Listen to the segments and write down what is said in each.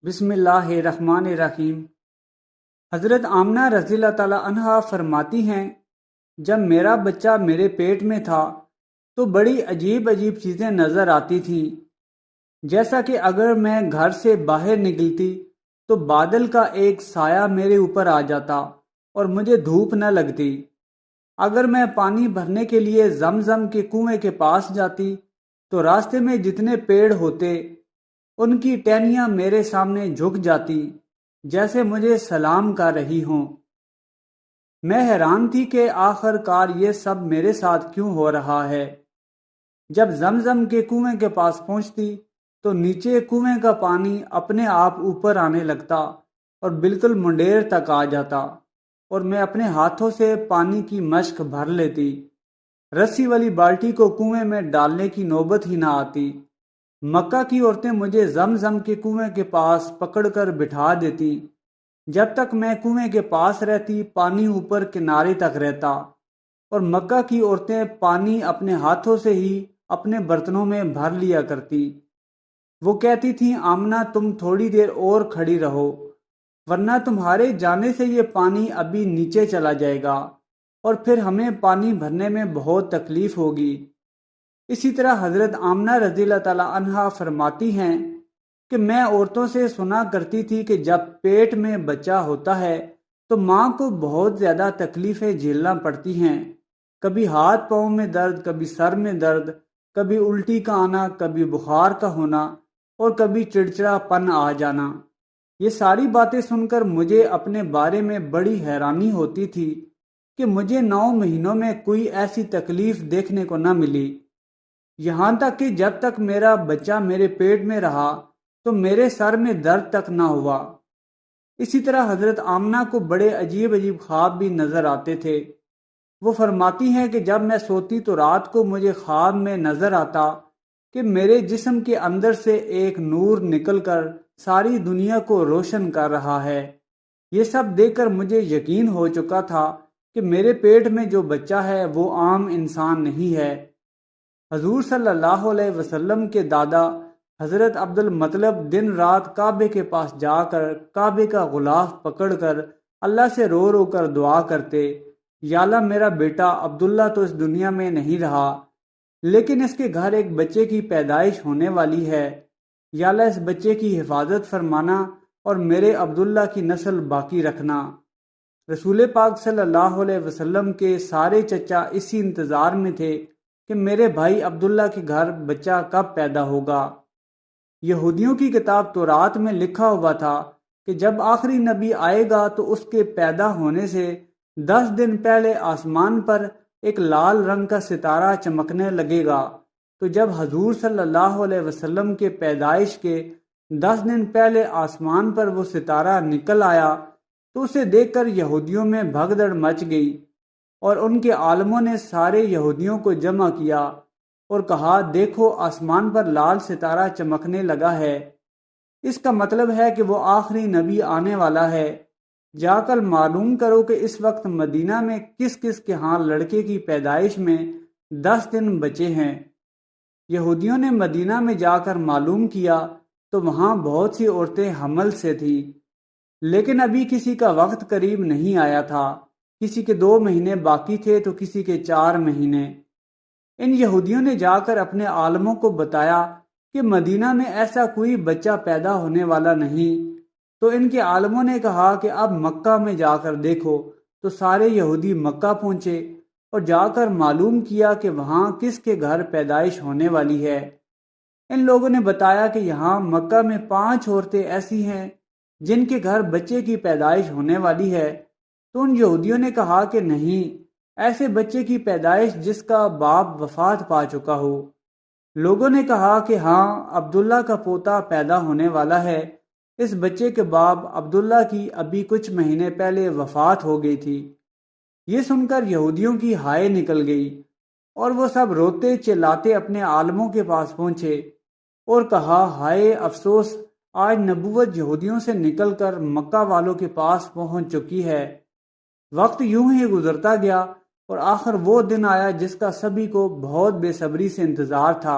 بسم اللہ الرحمن الرحیم۔ حضرت آمنہ رضی اللہ تعالی عنہا فرماتی ہیں، جب میرا بچہ میرے پیٹ میں تھا تو بڑی عجیب عجیب چیزیں نظر آتی تھیں، جیسا کہ اگر میں گھر سے باہر نکلتی تو بادل کا ایک سایہ میرے اوپر آ جاتا اور مجھے دھوپ نہ لگتی۔ اگر میں پانی بھرنے کے لیے زمزم کے کنویں کے پاس جاتی تو راستے میں جتنے پیڑ ہوتے ان کی ٹہنیاں میرے سامنے جھک جاتی جیسے مجھے سلام کر رہی ہوں۔ میں حیران تھی کہ آخر کار یہ سب میرے ساتھ کیوں ہو رہا ہے۔ جب زمزم کے کنویں کے پاس پہنچتی تو نیچے کنویں کا پانی اپنے آپ اوپر آنے لگتا اور بالکل منڈیر تک آ جاتا اور میں اپنے ہاتھوں سے پانی کی مشک بھر لیتی۔ رسی والی بالٹی کو کنویں میں ڈالنے کی نوبت ہی نہ آتی۔ مکہ کی عورتیں مجھے زمزم کے کنویں کے پاس پکڑ کر بٹھا دیتی۔ جب تک میں کنویں کے پاس رہتی پانی اوپر کنارے تک رہتا اور مکہ کی عورتیں پانی اپنے ہاتھوں سے ہی اپنے برتنوں میں بھر لیا کرتی۔ وہ کہتی تھیں، آمنہ تم تھوڑی دیر اور کھڑی رہو ورنہ تمہارے جانے سے یہ پانی ابھی نیچے چلا جائے گا اور پھر ہمیں پانی بھرنے میں بہت تکلیف ہوگی۔ اسی طرح حضرت آمنہ رضی اللہ تعالی عنہا فرماتی ہیں کہ میں عورتوں سے سنا کرتی تھی کہ جب پیٹ میں بچہ ہوتا ہے تو ماں کو بہت زیادہ تکلیفیں جھیلنا پڑتی ہیں، کبھی ہاتھ پاؤں میں درد، کبھی سر میں درد، کبھی الٹی کا آنا، کبھی بخار کا ہونا اور کبھی چڑچڑا پن آ جانا۔ یہ ساری باتیں سن کر مجھے اپنے بارے میں بڑی حیرانی ہوتی تھی کہ مجھے 9 مہینوں میں کوئی ایسی تکلیف دیکھنے کو نہ ملی، یہاں تک کہ جب تک میرا بچہ میرے پیٹ میں رہا تو میرے سر میں درد تک نہ ہوا۔ اسی طرح حضرت آمنہ کو بڑے عجیب عجیب خواب بھی نظر آتے تھے۔ وہ فرماتی ہیں کہ جب میں سوتی تو رات کو مجھے خواب میں نظر آتا کہ میرے جسم کے اندر سے ایک نور نکل کر ساری دنیا کو روشن کر رہا ہے۔ یہ سب دیکھ کر مجھے یقین ہو چکا تھا کہ میرے پیٹ میں جو بچہ ہے وہ عام انسان نہیں ہے۔ حضور صلی اللہ علیہ وسلم کے دادا حضرت عبد المطلب دن رات کعبے کے پاس جا کر کعبے کا غلاف پکڑ کر اللہ سے رو رو کر دعا کرتے، یا اللہ میرا بیٹا عبداللہ تو اس دنیا میں نہیں رہا لیکن اس کے گھر ایک بچے کی پیدائش ہونے والی ہے، یا اللہ اس بچے کی حفاظت فرمانا اور میرے عبداللہ کی نسل باقی رکھنا۔ رسول پاک صلی اللہ علیہ وسلم کے سارے چچا اسی انتظار میں تھے کہ میرے بھائی عبداللہ کے گھر بچہ کب پیدا ہوگا۔ یہودیوں کی کتاب تورات میں لکھا ہوا تھا کہ جب آخری نبی آئے گا تو اس کے پیدا ہونے سے 10 دن پہلے آسمان پر ایک لال رنگ کا ستارہ چمکنے لگے گا۔ تو جب حضور صلی اللہ علیہ وسلم کے پیدائش کے 10 دن پہلے آسمان پر وہ ستارہ نکل آیا تو اسے دیکھ کر یہودیوں میں بھگدڑ مچ گئی اور ان کے عالموں نے سارے یہودیوں کو جمع کیا اور کہا، دیکھو آسمان پر لال ستارہ چمکنے لگا ہے، اس کا مطلب ہے کہ وہ آخری نبی آنے والا ہے۔ جا کر معلوم کرو کہ اس وقت مدینہ میں کس کس کے ہاں لڑکے کی پیدائش میں 10 دن بچے ہیں۔ یہودیوں نے مدینہ میں جا کر معلوم کیا تو وہاں بہت سی عورتیں حمل سے تھیں، لیکن ابھی کسی کا وقت قریب نہیں آیا تھا، کسی کے 2 مہینے باقی تھے تو کسی کے 4 مہینے۔ ان یہودیوں نے جا کر اپنے عالموں کو بتایا کہ مدینہ میں ایسا کوئی بچہ پیدا ہونے والا نہیں، تو ان کے عالموں نے کہا کہ اب مکہ میں جا کر دیکھو۔ تو سارے یہودی مکہ پہنچے اور جا کر معلوم کیا کہ وہاں کس کے گھر پیدائش ہونے والی ہے۔ ان لوگوں نے بتایا کہ یہاں مکہ میں 5 عورتیں ایسی ہیں جن کے گھر بچے کی پیدائش ہونے والی ہے۔ تو ان یہودیوں نے کہا کہ نہیں، ایسے بچے کی پیدائش جس کا باپ وفات پا چکا ہو۔ لوگوں نے کہا کہ ہاں، عبداللہ کا پوتا پیدا ہونے والا ہے، اس بچے کے باپ عبداللہ کی ابھی کچھ مہینے پہلے وفات ہو گئی تھی۔ یہ سن کر یہودیوں کی ہائے نکل گئی اور وہ سب روتے چلاتے اپنے عالموں کے پاس پہنچے اور کہا، ہائے افسوس، آج نبوت یہودیوں سے نکل کر مکہ والوں کے پاس پہنچ چکی ہے۔ وقت یوں ہی گزرتا گیا اور آخر وہ دن آیا جس کا سبھی کو بہت بے صبری سے انتظار تھا،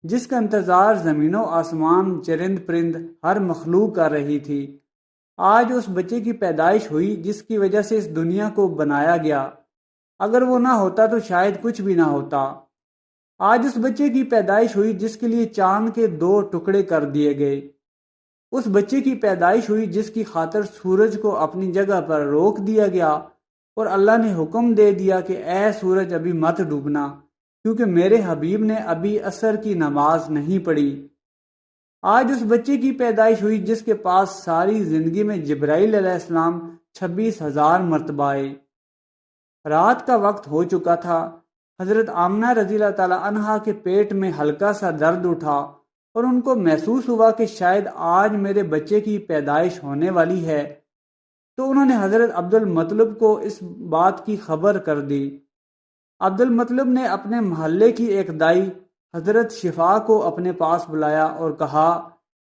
جس کا انتظار زمین و آسمان، چرند پرند، ہر مخلوق کر رہی تھی۔ آج اس بچے کی پیدائش ہوئی جس کی وجہ سے اس دنیا کو بنایا گیا۔ اگر وہ نہ ہوتا تو شاید کچھ بھی نہ ہوتا۔ آج اس بچے کی پیدائش ہوئی جس کے لیے چاند کے 2 ٹکڑے کر دیے گئے۔ اس بچے کی پیدائش ہوئی جس کی خاطر سورج کو اپنی جگہ پر روک دیا گیا اور اللہ نے حکم دے دیا کہ اے سورج ابھی مت ڈوبنا، کیونکہ میرے حبیب نے ابھی عصر کی نماز نہیں پڑھی۔ آج اس بچے کی پیدائش ہوئی جس کے پاس ساری زندگی میں جبرائیل علیہ السلام 26,000 مرتبہ آئے۔ رات کا وقت ہو چکا تھا۔ حضرت آمنہ رضی اللہ تعالی عنہا کے پیٹ میں ہلکا سا درد اٹھا اور ان کو محسوس ہوا کہ شاید آج میرے بچے کی پیدائش ہونے والی ہے، تو انہوں نے حضرت عبد المطلب کو اس بات کی خبر کر دی۔ عبد المطلب نے اپنے محلے کی ایک دائی حضرت شفا کو اپنے پاس بلایا اور کہا،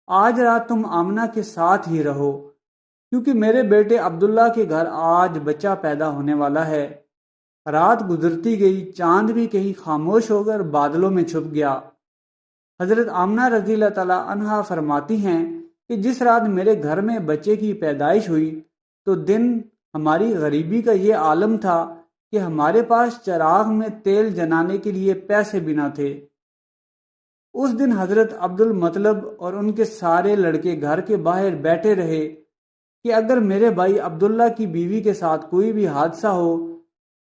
آج رات تم آمنہ کے ساتھ ہی رہو، کیونکہ میرے بیٹے عبداللہ کے گھر آج بچہ پیدا ہونے والا ہے۔ رات گزرتی گئی، چاند بھی کہیں خاموش ہو کر بادلوں میں چھپ گیا۔ حضرت آمنہ رضی اللہ تعالی عنہا فرماتی ہیں کہ جس رات میرے گھر میں بچے کی پیدائش ہوئی تو دن ہماری غریبی کا یہ عالم تھا کہ ہمارے پاس چراغ میں تیل جلانے کے لیے پیسے بھی نہ تھے۔ اس دن حضرت عبد المطلب اور ان کے سارے لڑکے گھر کے باہر بیٹھے رہے کہ اگر میرے بھائی عبداللہ کی بیوی کے ساتھ کوئی بھی حادثہ ہو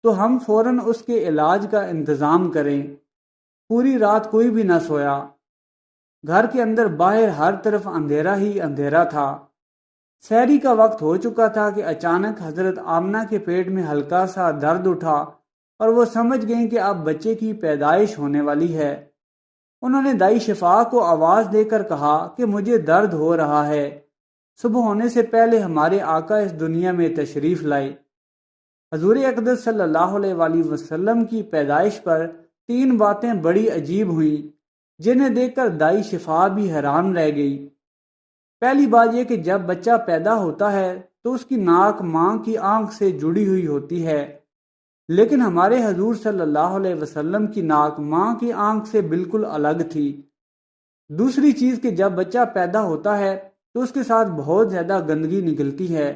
تو ہم فوراً اس کے علاج کا انتظام کریں۔ پوری رات کوئی بھی نہ سویا۔ گھر کے اندر باہر ہر طرف اندھیرا ہی اندھیرا تھا۔ سحری کا وقت ہو چکا تھا کہ اچانک حضرت آمنہ کے پیٹ میں ہلکا سا درد اٹھا اور وہ سمجھ گئیں کہ اب بچے کی پیدائش ہونے والی ہے۔ انہوں نے دائی شفا کو آواز دے کر کہا کہ مجھے درد ہو رہا ہے، صبح ہونے سے پہلے ہمارے آقا اس دنیا میں تشریف لائے۔ حضور اقدس صلی اللہ علیہ وآلہ وسلم کی پیدائش پر 3 باتیں بڑی عجیب ہوئیں جنہیں دیکھ کر دائی شفا بھی حیران رہ گئی۔ پہلی بات یہ کہ جب بچہ پیدا ہوتا ہے تو اس کی ناک ماں کی آنکھ سے جڑی ہوئی ہوتی ہے، لیکن ہمارے حضور صلی اللہ علیہ وسلم کی ناک ماں کی آنکھ سے بالکل الگ تھی۔ دوسری چیز کہ جب بچہ پیدا ہوتا ہے تو اس کے ساتھ بہت زیادہ گندگی نکلتی ہے،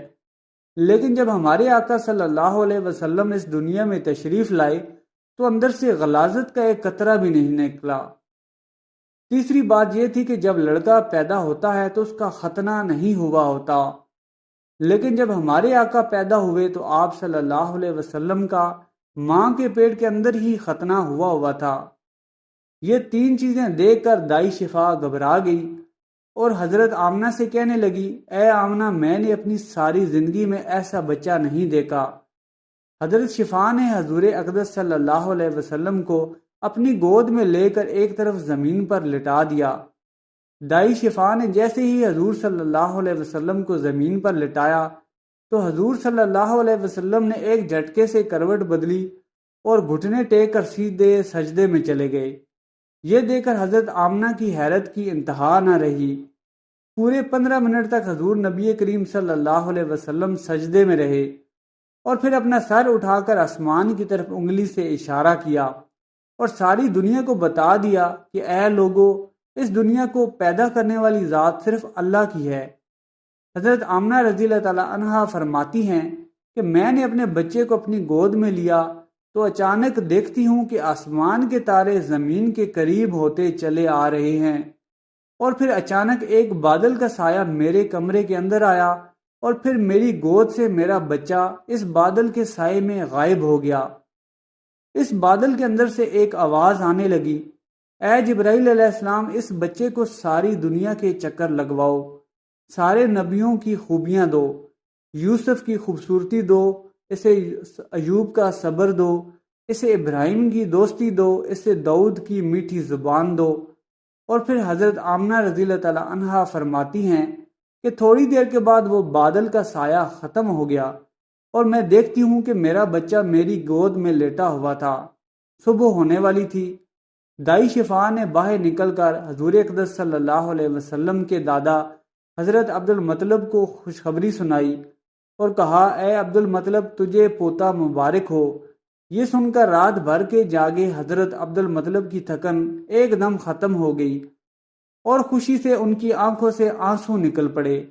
لیکن جب ہمارے آقا صلی اللہ علیہ وسلم اس دنیا میں تشریف لائے تو اندر سے غلاظت کا ایک قطرہ بھی نہیں نکلا۔ تیسری بات یہ تھی کہ جب لڑکا پیدا ہوتا ہے تو اس کا ختنہ نہیں ہوا ہوتا، لیکن جب ہمارے آقا پیدا ہوئے تو آپ صلی اللہ علیہ وسلم کا ماں کے پیٹ کے اندر ہی ختنہ ہوا تھا۔ یہ 3 چیزیں دیکھ کر دائی شفا گھبرا گئی اور حضرت آمنہ سے کہنے لگی، اے آمنہ، میں نے اپنی ساری زندگی میں ایسا بچہ نہیں دیکھا۔ حضرت شفا نے حضور اقدس صلی اللہ علیہ وسلم کو اپنی گود میں لے کر ایک طرف زمین پر لٹا دیا۔ دائی شفا نے جیسے ہی حضور صلی اللہ علیہ وسلم کو زمین پر لٹایا تو حضور صلی اللہ علیہ وسلم نے ایک جھٹکے سے کروٹ بدلی اور گھٹنے ٹیک کر سیدھے سجدے میں چلے گئے۔ یہ دیکھ کر حضرت آمنہ کی حیرت کی انتہا نہ رہی۔ پورے 15 منٹ تک حضور نبی کریم صلی اللہ علیہ وسلم سجدے میں رہے اور پھر اپنا سر اٹھا کر آسمان کی طرف انگلی سے اشارہ کیا اور ساری دنیا کو بتا دیا کہ اے لوگو، اس دنیا کو پیدا کرنے والی ذات صرف اللہ کی ہے۔ حضرت آمنہ رضی اللہ تعالی عنہا فرماتی ہیں کہ میں نے اپنے بچے کو اپنی گود میں لیا تو اچانک دیکھتی ہوں کہ آسمان کے تارے زمین کے قریب ہوتے چلے آ رہے ہیں، اور پھر اچانک ایک بادل کا سایہ میرے کمرے کے اندر آیا اور پھر میری گود سے میرا بچہ اس بادل کے سائے میں غائب ہو گیا۔ اس بادل کے اندر سے ایک آواز آنے لگی، اے جبرائیل علیہ السلام، اس بچے کو ساری دنیا کے چکر لگواؤ، سارے نبیوں کی خوبیاں دو، یوسف کی خوبصورتی دو، اسے ایوب کا صبر دو، اسے ابراہیم کی دوستی دو، اسے داؤد کی میٹھی زبان دو۔ اور پھر حضرت آمنہ رضی اللہ تعالی عنہا فرماتی ہیں کہ تھوڑی دیر کے بعد وہ بادل کا سایہ ختم ہو گیا اور میں دیکھتی ہوں کہ میرا بچہ میری گود میں لیٹا ہوا تھا۔ صبح ہونے والی تھی۔ دائی شفا نے باہر نکل کر حضور اقدس صلی اللہ علیہ وسلم کے دادا حضرت عبد المطلب کو خوشخبری سنائی اور کہا، اے عبد المطلب، تجھے پوتا مبارک ہو، یہ سن کر رات بھر کے جاگے حضرت عبد المطلب کی تھکن ایک دم ختم ہو گئی اور خوشی سے ان کی آنکھوں سے آنسو نکل پڑے۔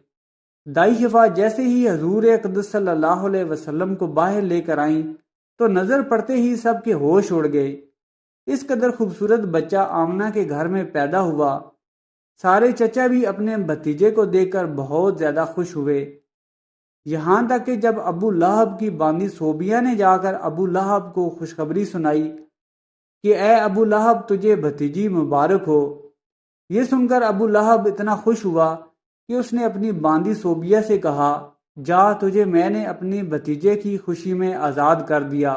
دائی شفا جیسے ہی حضور اقدس صلی اللہ علیہ وسلم کو باہر لے کر آئیں تو نظر پڑتے ہی سب کے ہوش اڑ گئے۔ اس قدر خوبصورت بچہ آمنہ کے گھر میں پیدا ہوا۔ سارے چچا بھی اپنے بھتیجے کو دیکھ کر بہت زیادہ خوش ہوئے، یہاں تک کہ جب ابو لہب کی باندی صوبیہ نے جا کر ابو لہب کو خوشخبری سنائی کہ اے ابو لہب تجھے بھتیجی مبارک ہو، یہ سن کر ابو لہب اتنا خوش ہوا کہ اس نے اپنی باندی صوبیہ سے کہا، جا تجھے میں نے اپنی بھتیجے کی خوشی میں آزاد کر دیا۔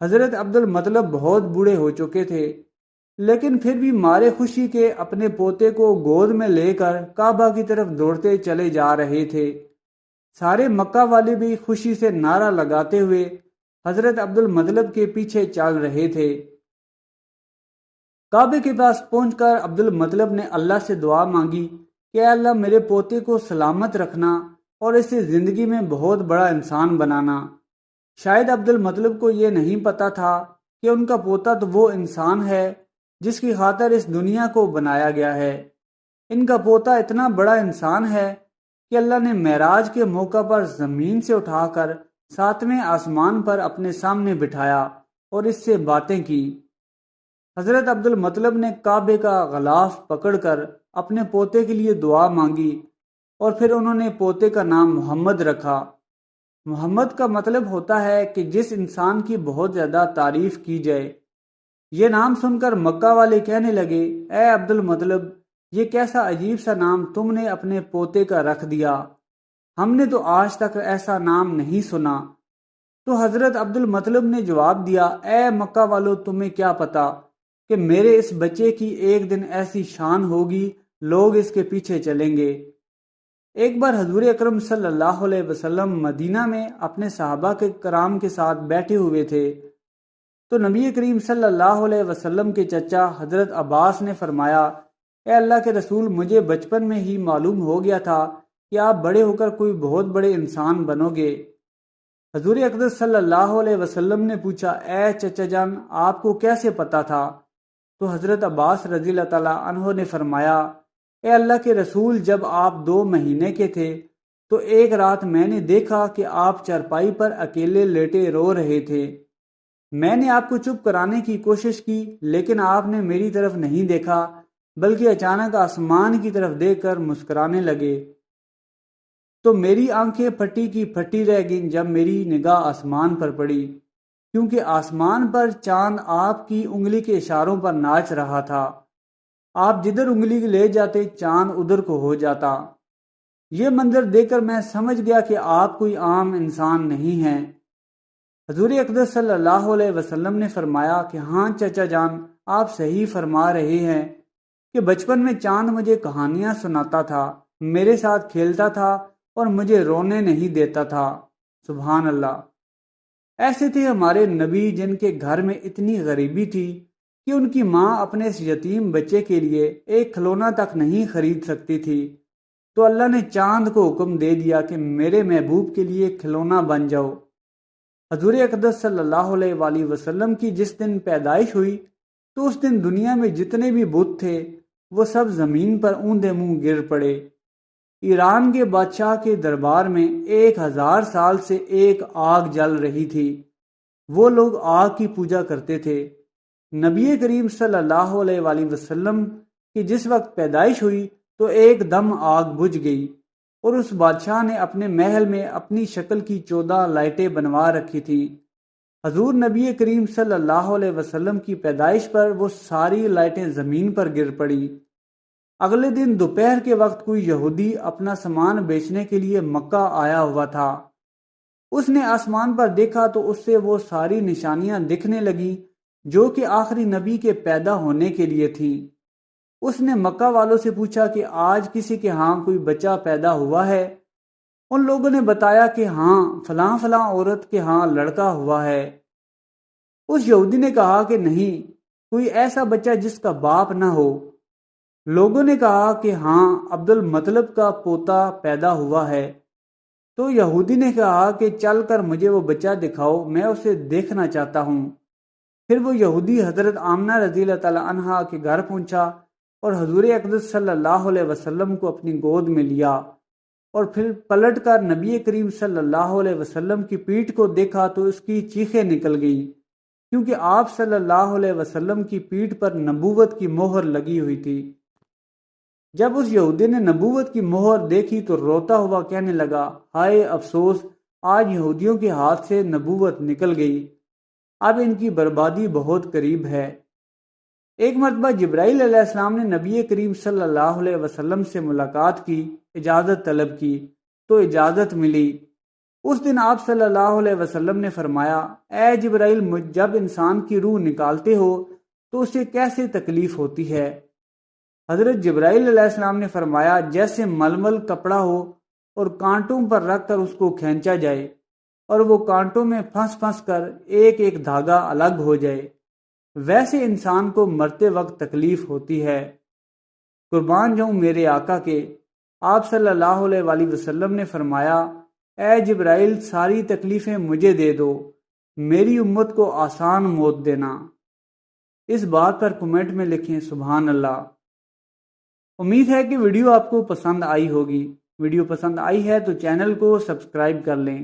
حضرت عبد المطلب بہت بوڑھے ہو چکے تھے، لیکن پھر بھی مارے خوشی کے اپنے پوتے کو گود میں لے کر کعبہ کی طرف دوڑتے چلے جا رہے تھے۔ سارے مکہ والے بھی خوشی سے نعرہ لگاتے ہوئے حضرت عبد المطلب کے پیچھے چل رہے تھے۔ کعبے کے پاس پہنچ کر عبد المطلب نے اللہ سے دعا مانگی کہ اے اللہ میرے پوتے کو سلامت رکھنا اور اسے زندگی میں بہت بڑا انسان بنانا۔ شاید عبد المطلب کو یہ نہیں پتا تھا کہ ان کا پوتا تو وہ انسان ہے جس کی خاطر اس دنیا کو بنایا گیا ہے۔ ان کا پوتا اتنا بڑا انسان ہے کہ اللہ نے معراج کے موقع پر زمین سے اٹھا کر 7ویں آسمان پر اپنے سامنے بٹھایا اور اس سے باتیں کی۔ حضرت عبد المطلب نے کعبے کا غلاف پکڑ کر اپنے پوتے کے لیے دعا مانگی اور پھر انہوں نے پوتے کا نام محمد رکھا۔ محمد کا مطلب ہوتا ہے کہ جس انسان کی بہت زیادہ تعریف کی جائے۔ یہ نام سن کر مکہ والے کہنے لگے، اے عبد المطلب یہ کیسا عجیب سا نام تم نے اپنے پوتے کا رکھ دیا، ہم نے تو آج تک ایسا نام نہیں سنا۔ تو حضرت عبد المطلب نے جواب دیا، اے مکہ والو تمہیں کیا پتا کہ میرے اس بچے کی ایک دن ایسی شان ہوگی لوگ اس کے پیچھے چلیں گے۔ ایک بار حضور اکرم صلی اللہ علیہ وسلم مدینہ میں اپنے صحابہ کے کرام کے ساتھ بیٹھے ہوئے تھے تو نبی کریم صلی اللہ علیہ وسلم کے چچا حضرت عباس نے فرمایا، اے اللہ کے رسول مجھے بچپن میں ہی معلوم ہو گیا تھا کہ آپ بڑے ہو کر کوئی بہت بڑے انسان بنو گے۔ حضور اقدس صلی اللہ علیہ وسلم نے پوچھا، اے چچا جان آپ کو کیسے پتا تھا؟ تو حضرت عباس رضی اللہ تعالیٰ عنہ نے فرمایا، اے اللہ کے رسول جب آپ 2 مہینے کے تھے تو ایک رات میں نے دیکھا کہ آپ چارپائی پر اکیلے لیٹے رو رہے تھے۔ میں نے آپ کو چپ کرانے کی کوشش کی لیکن آپ نے میری طرف نہیں دیکھا بلکہ اچانک آسمان کی طرف دیکھ کر مسکرانے لگے، تو میری آنکھیں پھٹی کی پھٹی رہ گئیں جب میری نگاہ آسمان پر پڑی، کیونکہ آسمان پر چاند آپ کی انگلی کے اشاروں پر ناچ رہا تھا۔ آپ جدھر انگلی لے جاتے چاند ادھر کو ہو جاتا۔ یہ منظر دیکھ کر میں سمجھ گیا کہ آپ کوئی عام انسان نہیں ہیں۔ حضور اقدس صلی اللہ علیہ وسلم نے فرمایا کہ ہاں چچا جان آپ صحیح فرما رہے ہیں کہ بچپن میں چاند مجھے کہانیاں سناتا تھا، میرے ساتھ کھیلتا تھا اور مجھے رونے نہیں دیتا تھا۔ سبحان اللہ۔ ایسے تھے ہمارے نبی جن کے گھر میں اتنی غریبی تھی کہ ان کی ماں اپنے اس یتیم بچے کے لیے ایک کھلونا تک نہیں خرید سکتی تھی، تو اللہ نے چاند کو حکم دے دیا کہ میرے محبوب کے لیے کھلونا بن جاؤ۔ حضور اقدس صلی اللہ علیہ وآلہ وسلم کی جس دن پیدائش ہوئی تو اس دن دنیا میں جتنے بھی بت تھے وہ سب زمین پر اوندے منہ گر پڑے۔ ایران کے بادشاہ کے دربار میں 1000 سال سے ایک آگ جل رہی تھی، وہ لوگ آگ کی پوجا کرتے تھے۔ نبی کریم صلی اللہ علیہ وآلہ وسلم کی جس وقت پیدائش ہوئی تو ایک دم آگ بجھ گئی اور اس بادشاہ نے اپنے محل میں اپنی شکل کی 14 لائٹیں بنوا رکھی تھی۔ حضور نبی کریم صلی اللہ علیہ وسلم کی پیدائش پر وہ ساری لائٹیں زمین پر گر پڑی۔ اگلے دن دوپہر کے وقت کوئی یہودی اپنا سامان بیچنے کے لیے مکہ آیا ہوا تھا۔ اس نے آسمان پر دیکھا تو اس سے وہ ساری نشانیاں دکھنے لگیں جو کہ آخری نبی کے پیدا ہونے کے لیے تھی۔ اس نے مکہ والوں سے پوچھا کہ آج کسی کے ہاں کوئی بچہ پیدا ہوا ہے؟ ان لوگوں نے بتایا کہ ہاں فلاں فلاں عورت کے ہاں لڑکا ہوا ہے۔ اس یہودی نے کہا کہ نہیں، کوئی ایسا بچہ جس کا باپ نہ ہو۔ لوگوں نے کہا کہ ہاں عبد المطلب کا پوتا پیدا ہوا ہے۔ تو یہودی نے کہا کہ چل کر مجھے وہ بچہ دکھاؤ، میں اسے دیکھنا چاہتا ہوں۔ پھر وہ یہودی حضرت آمنہ رضی اللہ تعالی عنہا کے گھر پہنچا اور حضور اقدس صلی اللہ علیہ وسلم کو اپنی گود میں لیا، اور پھر پلٹ کر نبی کریم صلی اللہ علیہ وسلم کی پیٹھ کو دیکھا تو اس کی چیخیں نکل گئیں، کیونکہ آپ صلی اللہ علیہ وسلم کی پیٹھ پر نبوت کی مہر لگی ہوئی تھی۔ جب اس یہودی نے نبوت کی مہر دیکھی تو روتا ہوا کہنے لگا، ہائے افسوس، آج یہودیوں کے ہاتھ سے نبوت نکل گئی، اب ان کی بربادی بہت قریب ہے۔ ایک مرتبہ جبرائیل علیہ السلام نے نبی کریم صلی اللہ علیہ وسلم سے ملاقات کی، اجازت طلب کی تو اجازت ملی۔ اس دن آپ صلی اللہ علیہ وسلم نے فرمایا، اے جبرائیل، جب انسان کی روح نکالتے ہو تو اسے کیسے تکلیف ہوتی ہے؟ حضرت جبرائیل علیہ السلام نے فرمایا، جیسے ململ کپڑا ہو اور کانٹوں پر رکھ کر اس کو کھینچا جائے اور وہ کانٹوں میں پھنس پھنس کر ایک ایک دھاگا الگ ہو جائے، ویسے انسان کو مرتے وقت تکلیف ہوتی ہے۔ قربان جاؤں میرے آقا کے، آپ صلی اللہ علیہ وآلہ وسلم نے فرمایا، اے جبرائیل، ساری تکلیفیں مجھے دے دو، میری امت کو آسان موت دینا۔ اس بات پر کمنٹ میں لکھیں سبحان اللہ۔ امید ہے کہ ویڈیو آپ کو پسند آئی ہوگی۔ ویڈیو پسند آئی ہے تو چینل کو سبسکرائب کر لیں۔